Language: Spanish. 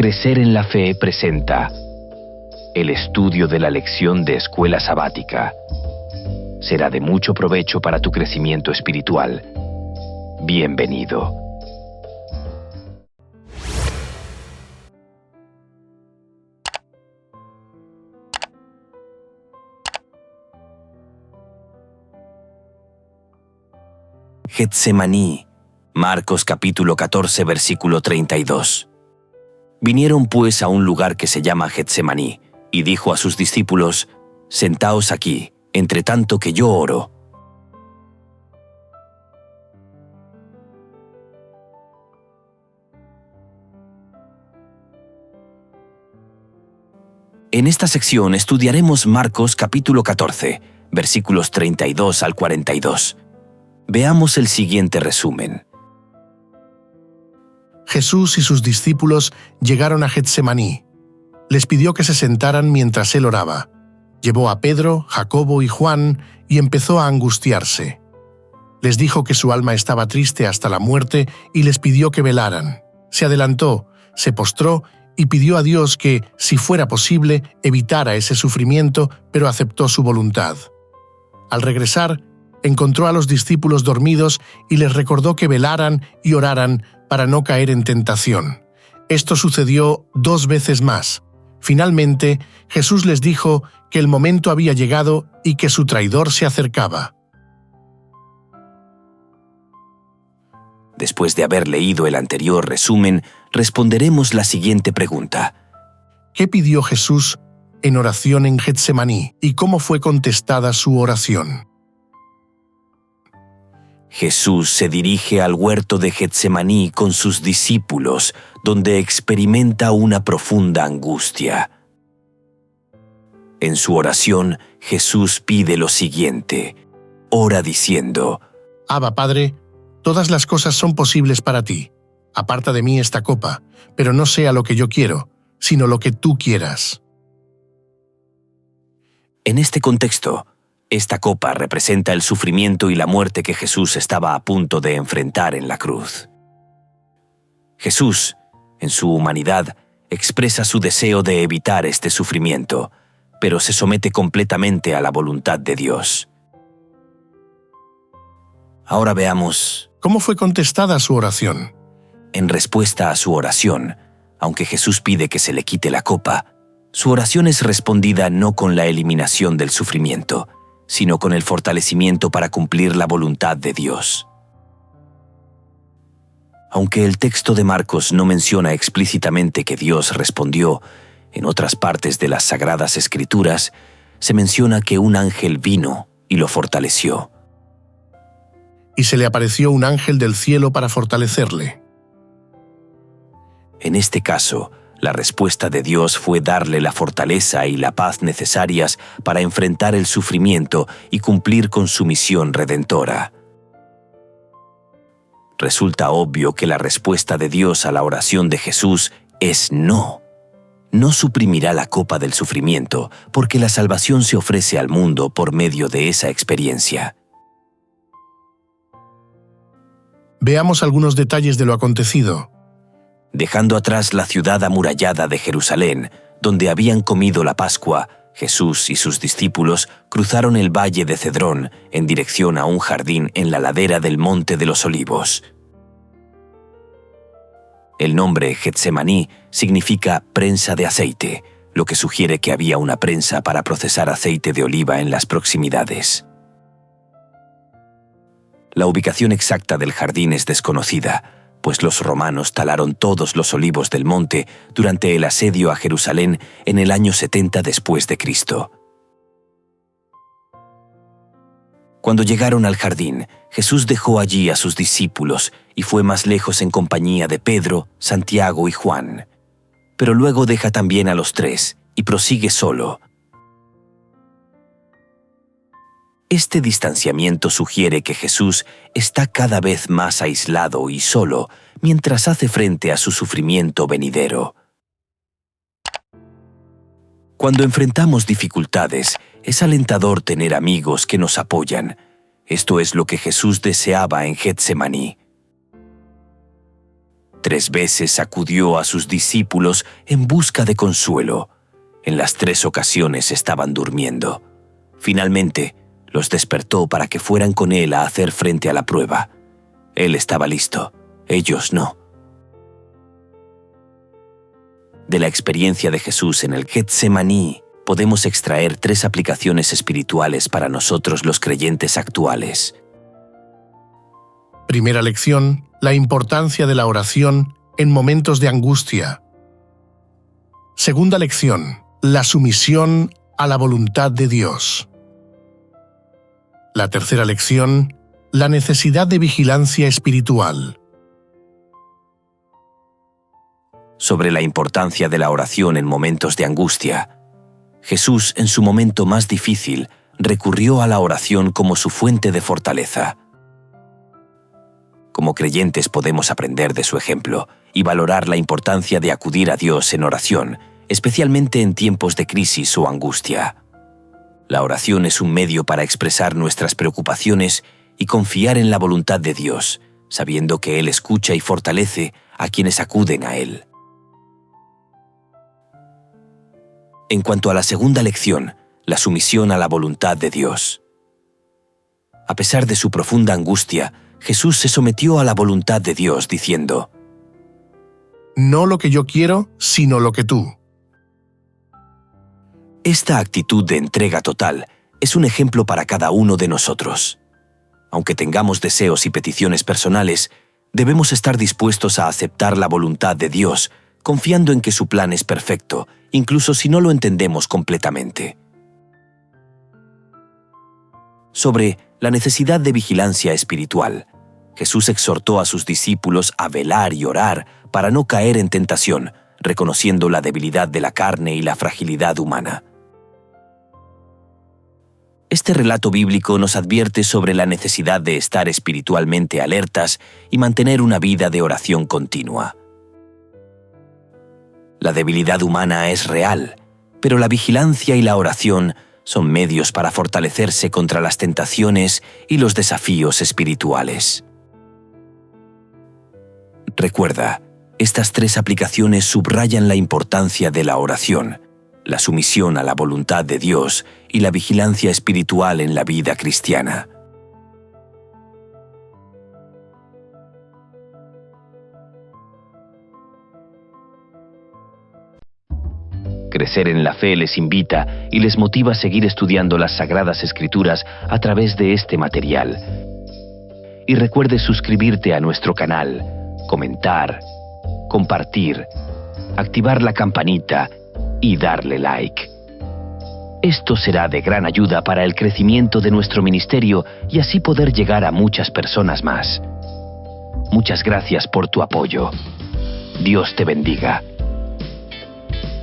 Crecer en la Fe presenta el estudio de la lección de escuela sabática. Será de mucho provecho para tu crecimiento espiritual. Bienvenido. Getsemaní, Marcos capítulo 14, versículo 32. Vinieron pues a un lugar que se llama Getsemaní, y dijo a sus discípulos: Sentaos aquí, entre tanto que yo oro. En esta sección estudiaremos Marcos capítulo 14, versículos 32 al 42. Veamos el siguiente resumen. Jesús y sus discípulos llegaron a Getsemaní. Les pidió que se sentaran mientras él oraba. Llevó a Pedro, Jacobo y Juan y empezó a angustiarse. Les dijo que su alma estaba triste hasta la muerte y les pidió que velaran. Se adelantó, se postró y pidió a Dios que, si fuera posible, evitara ese sufrimiento, pero aceptó su voluntad. Al regresar, encontró a los discípulos dormidos y les recordó que velaran y oraran para no caer en tentación. Esto sucedió 2 veces más. Finalmente, Jesús les dijo que el momento había llegado y que su traidor se acercaba. Después de haber leído el anterior resumen, responderemos la siguiente pregunta. ¿Qué pidió Jesús en oración en Getsemaní y cómo fue contestada su oración? Jesús se dirige al huerto de Getsemaní con sus discípulos, donde experimenta una profunda angustia. En su oración, Jesús pide lo siguiente. Ora diciendo: Abba, Padre, todas las cosas son posibles para ti. Aparta de mí esta copa, pero no sea lo que yo quiero, sino lo que tú quieras. En este contexto, esta copa representa el sufrimiento y la muerte que Jesús estaba a punto de enfrentar en la cruz. Jesús, en su humanidad, expresa su deseo de evitar este sufrimiento, pero se somete completamente a la voluntad de Dios. Ahora veamos ¿Cómo fue contestada su oración? En respuesta a su oración, aunque Jesús pide que se le quite la copa, su oración es respondida no con la eliminación del sufrimiento, sino con el fortalecimiento para cumplir la voluntad de Dios. Aunque el texto de Marcos no menciona explícitamente que Dios respondió, en otras partes de las Sagradas Escrituras se menciona que un ángel vino y lo fortaleció. Y se le apareció un ángel del cielo para fortalecerle. En este caso, la respuesta de Dios fue darle la fortaleza y la paz necesarias para enfrentar el sufrimiento y cumplir con su misión redentora. Resulta obvio que la respuesta de Dios a la oración de Jesús es no. No suprimirá la copa del sufrimiento, porque la salvación se ofrece al mundo por medio de esa experiencia. Veamos algunos detalles de lo acontecido. Dejando atrás la ciudad amurallada de Jerusalén, donde habían comido la Pascua, Jesús y sus discípulos cruzaron el valle de Cedrón en dirección a un jardín en la ladera del Monte de los Olivos. El nombre Getsemaní significa prensa de aceite, lo que sugiere que había una prensa para procesar aceite de oliva en las proximidades. La ubicación exacta del jardín es desconocida, pues los romanos talaron todos los olivos del monte durante el asedio a Jerusalén en el año 70 después de Cristo. Cuando llegaron al jardín, Jesús dejó allí a sus discípulos y fue más lejos en compañía de Pedro, Santiago y Juan. Pero luego deja también a los 3 y prosigue solo. Este distanciamiento sugiere que Jesús está cada vez más aislado y solo mientras hace frente a su sufrimiento venidero. Cuando enfrentamos dificultades, es alentador tener amigos que nos apoyan. Esto es lo que Jesús deseaba en Getsemaní. 3 veces acudió a sus discípulos en busca de consuelo. En las 3 ocasiones estaban durmiendo. Finalmente, los despertó para que fueran con él a hacer frente a la prueba. Él estaba listo, ellos no. De la experiencia de Jesús en el Getsemaní, podemos extraer 3 aplicaciones espirituales para nosotros los creyentes actuales. Primera lección: la importancia de la oración en momentos de angustia. Segunda lección: la sumisión a la voluntad de Dios. La tercera lección: la necesidad de vigilancia espiritual. Sobre la importancia de la oración en momentos de angustia, Jesús, en su momento más difícil, recurrió a la oración como su fuente de fortaleza. Como creyentes podemos aprender de su ejemplo y valorar la importancia de acudir a Dios en oración, especialmente en tiempos de crisis o angustia. La oración es un medio para expresar nuestras preocupaciones y confiar en la voluntad de Dios, sabiendo que Él escucha y fortalece a quienes acuden a Él. En cuanto a la segunda lección, la sumisión a la voluntad de Dios. A pesar de su profunda angustia, Jesús se sometió a la voluntad de Dios diciendo: No lo que yo quiero, sino lo que tú. Esta actitud de entrega total es un ejemplo para cada uno de nosotros. Aunque tengamos deseos y peticiones personales, debemos estar dispuestos a aceptar la voluntad de Dios, confiando en que su plan es perfecto, incluso si no lo entendemos completamente. Sobre la necesidad de vigilancia espiritual, Jesús exhortó a sus discípulos a velar y orar para no caer en tentación, reconociendo la debilidad de la carne y la fragilidad humana. Este relato bíblico nos advierte sobre la necesidad de estar espiritualmente alertas y mantener una vida de oración continua. La debilidad humana es real, pero la vigilancia y la oración son medios para fortalecerse contra las tentaciones y los desafíos espirituales. Recuerda, estas 3 aplicaciones subrayan la importancia de la oración, la sumisión a la voluntad de Dios y la vigilancia espiritual en la vida cristiana. Crecer en la Fe les invita y les motiva a seguir estudiando las Sagradas Escrituras a través de este material. Y recuerde suscribirte a nuestro canal, comentar, compartir, activar la campanita y darle like. Esto será de gran ayuda para el crecimiento de nuestro ministerio y así poder llegar a muchas personas más. Muchas gracias por tu apoyo. Dios te bendiga.